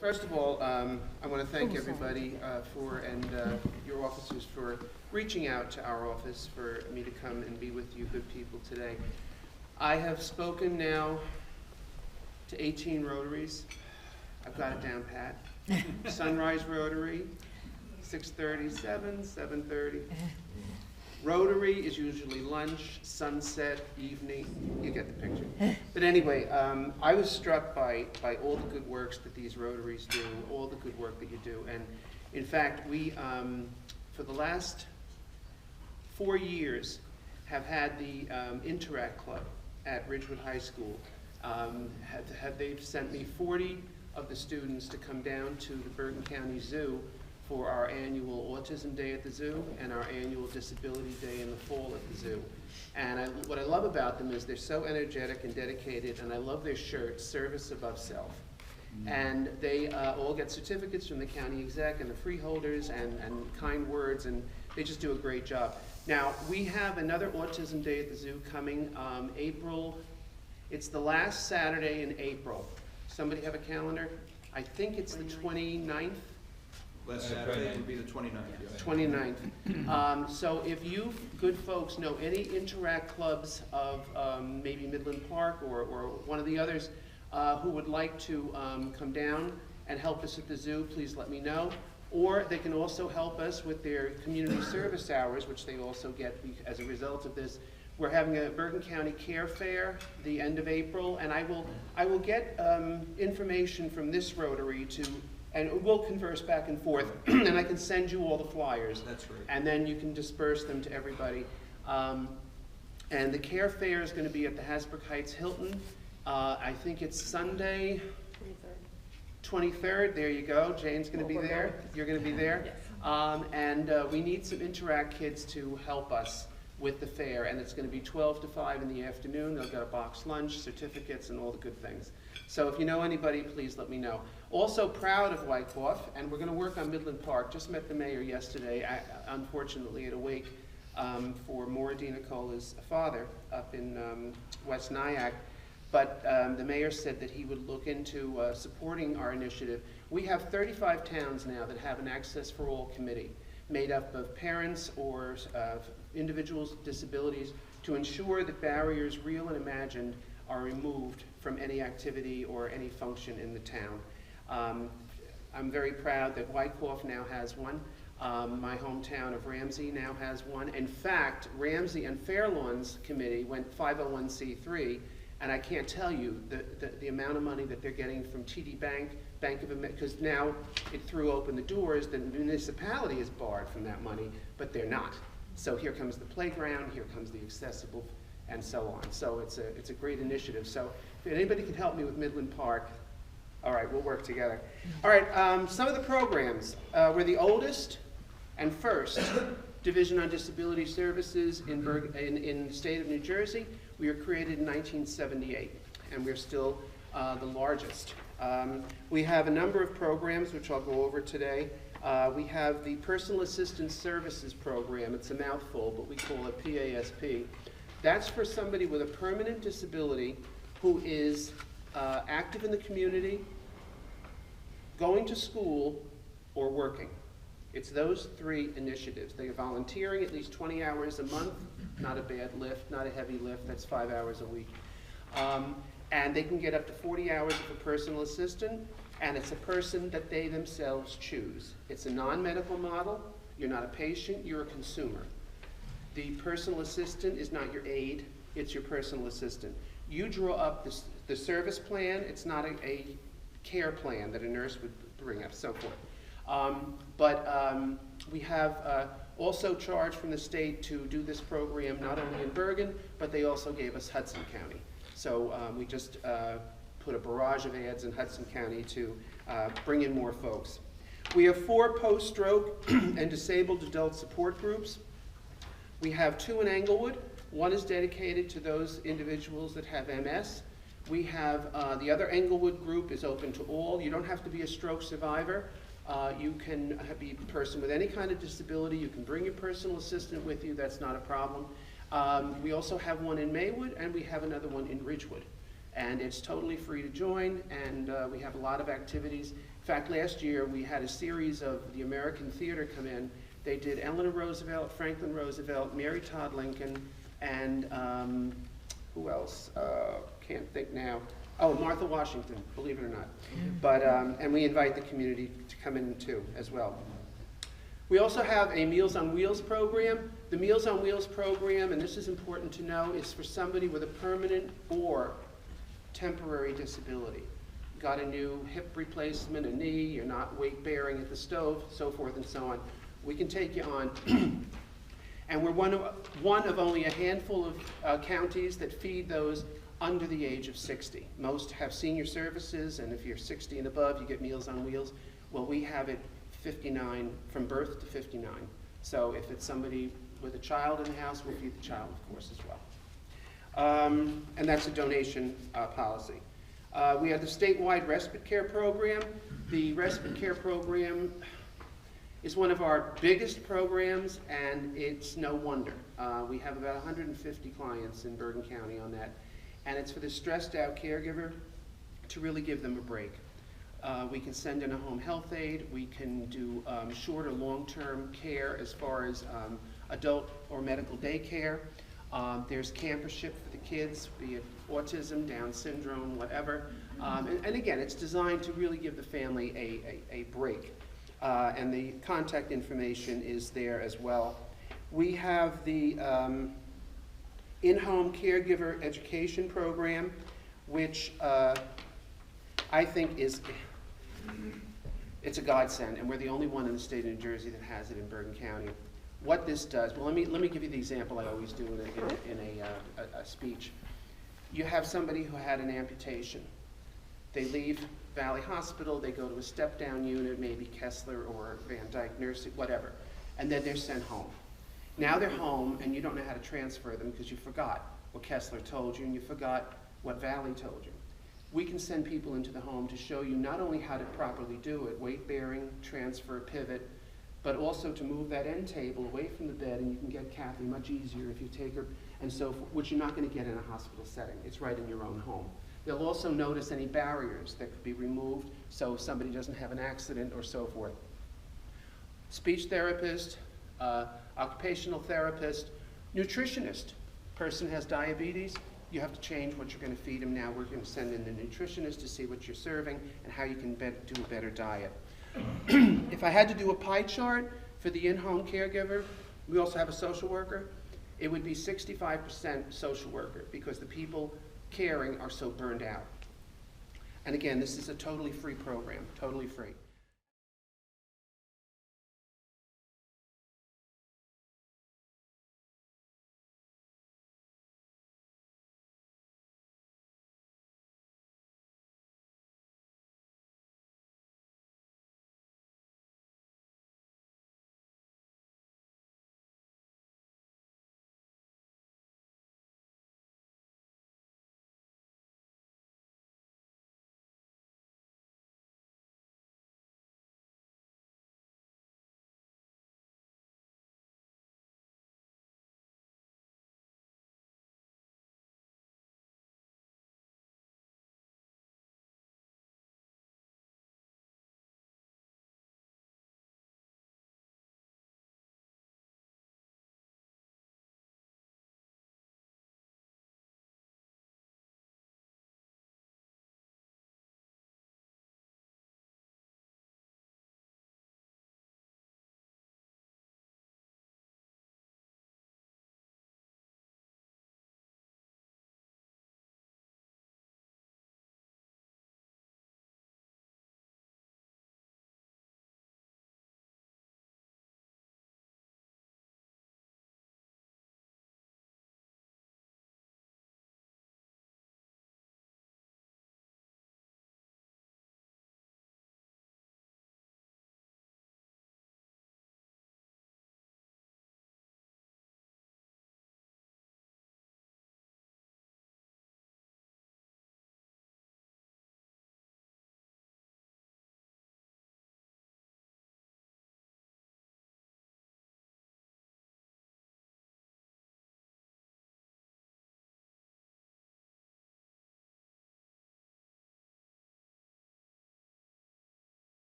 First of all, I want to thank everybody and your officers for reaching out to our office for me to come and be with you good people today. I have spoken now to 18 Rotaries. I've got it down pat. Sunrise Rotary, 6:30, 7:30. Rotary is usually lunch, sunset, evening, you get the picture. But anyway, I was struck by all the good works that these Rotaries do, all the good work that you do. And in fact, we, for the last 4 years, have had the Interact Club at Ridgewood High School. They've sent me 40 of the students to come down to the Bergen County Zoo for our annual Autism Day at the zoo and our annual Disability Day in the fall at the zoo. And what I love about them is they're so energetic and dedicated, and I love their shirts, Service Above Self. And they all get certificates from the county exec and the freeholders and kind words, and they just do a great job. Now, we have another Autism Day at the zoo coming April. It's the last Saturday in April. Somebody have a calendar? I think it's the 29th. Last Saturday would be the 29th. Yeah. 29th. So if you good folks know any Interact clubs of maybe Midland Park or one of the others who would like to come down and help us at the zoo, please let me know. Or they can also help us with their community service hours, which they also get as a result of this. We're having a Bergen County Care Fair the end of April, and I will get information from this Rotary and we'll converse back and forth, and I can send you all the flyers. That's great. And then you can disperse them to everybody. And the Care Fair is going to be at the Hasbrook Heights Hilton. I think it's Sunday, 23rd. There you go. Jane's going to be there. You're going to be there. Yes. And we need some Interact kids to help us with the fair, and it's going to be 12 to 5 in the afternoon. They'll get a box lunch, certificates, and all the good things. So if you know anybody, please let me know. Also proud of Wyckoff, and we're going to work on Midland Park. Just met the mayor yesterday, unfortunately at a wake for Maura Di Nicola's father up in West Nyack. But the mayor said that he would look into supporting our initiative. We have 35 towns now that have an Access for All committee made up of parents or individuals with disabilities to ensure that barriers, real and imagined, are removed from any activity or any function in the town. I'm very proud that Wyckoff now has one. My hometown of Ramsey now has one. In fact, Ramsey and Fairlawn's committee went 501c3, and I can't tell you the amount of money that they're getting from TD Bank, Bank of America, because now it threw open the doors. The municipality is barred from that money, but they're not. So here comes the playground, here comes the accessible, and so on. So it's a great initiative. So if anybody can help me with Midland Park, all right, we'll work together. All right, some of the programs. We're the oldest and first Division on Disability Services in the state of New Jersey. We were created in 1978, and we're still the largest. We have a number of programs, which I'll go over today. We have the Personal Assistance Services Program. It's a mouthful, but we call it PASP. That's for somebody with a permanent disability who is active in the community, going to school, or working. It's those three initiatives. They are volunteering at least 20 hours a month, not a bad lift, not a heavy lift, that's 5 hours a week. And they can get up to 40 hours of a personal assistant, and it's a person that they themselves choose. It's a non-medical model. You're not a patient, you're a consumer. The personal assistant is not your aide, it's your personal assistant. You draw up the service plan. It's not a care plan that a nurse would bring up, so forth. We have also charged from the state to do this program not only in Bergen, but they also gave us Hudson County. So we just put a barrage of ads in Hudson County to bring in more folks. We have 4 post-stroke and disabled adult support groups. We have 2 in Englewood. One is dedicated to those individuals that have MS. We have the other Englewood group is open to all. You don't have to be a stroke survivor. You can be a person with any kind of disability. You can bring your personal assistant with you. That's not a problem. We also have one in Maywood, and we have another one in Ridgewood. And it's totally free to join, and we have a lot of activities. In fact, last year we had a series of the American theater come in. They did Eleanor Roosevelt, Franklin Roosevelt, Mary Todd Lincoln, and who else? Can't think now. Oh, Martha Washington, believe it or not. But, and we invite the community to come in too, as well. We also have a Meals on Wheels program. The Meals on Wheels program, and this is important to know, is for somebody with a permanent or temporary disability. Got a new hip replacement, a knee, you're not weight bearing at the stove, so forth and so on. We can take you on. And we're one of only a handful of counties that feed those under the age of 60. Most have senior services, and if you're 60 and above, you get Meals on Wheels. Well, we have it 59, from birth to 59. So if it's somebody with a child in the house, we'll feed the child, of course, as well. And that's a donation policy. We have the statewide respite care program. The respite care program is one of our biggest programs, and it's no wonder. We have about 150 clients in Bergen County on that, and it's for the stressed out caregiver to really give them a break. We can send in a home health aide. We can do short or long-term care as far as adult or medical daycare. There's campership for the kids, be it autism, Down syndrome, whatever. And again, it's designed to really give the family a break. And the contact information is there as well. We have the in-home caregiver education program, which I think it's a godsend, and we're the only one in the state of New Jersey that has it in Bergen County. What this does, well, let me give you the example I always do in a speech. You have somebody who had an amputation. They leave Valley Hospital, they go to a step-down unit, maybe Kessler or Van Dyke Nursing, whatever, and then they're sent home. Now they're home, and you don't know how to transfer them because you forgot what Kessler told you, and you forgot what Valley told you. We can send people into the home to show you not only how to properly do it, weight bearing, transfer, pivot, but also to move that end table away from the bed, and you can get Kathy much easier if you take her, and so forth, which you're not going to get in a hospital setting. It's right in your own home. They'll also notice any barriers that could be removed so somebody doesn't have an accident or so forth. Speech therapist, occupational therapist, nutritionist. Person has diabetes, you have to change what you're going to feed them now. We're going to send in the nutritionist to see what you're serving and how you can do a better diet. If I had to do a pie chart for the in-home caregiver, we also have a social worker, it would be 65% social worker because the people caring are so burned out. And again, this is a totally free program, totally free.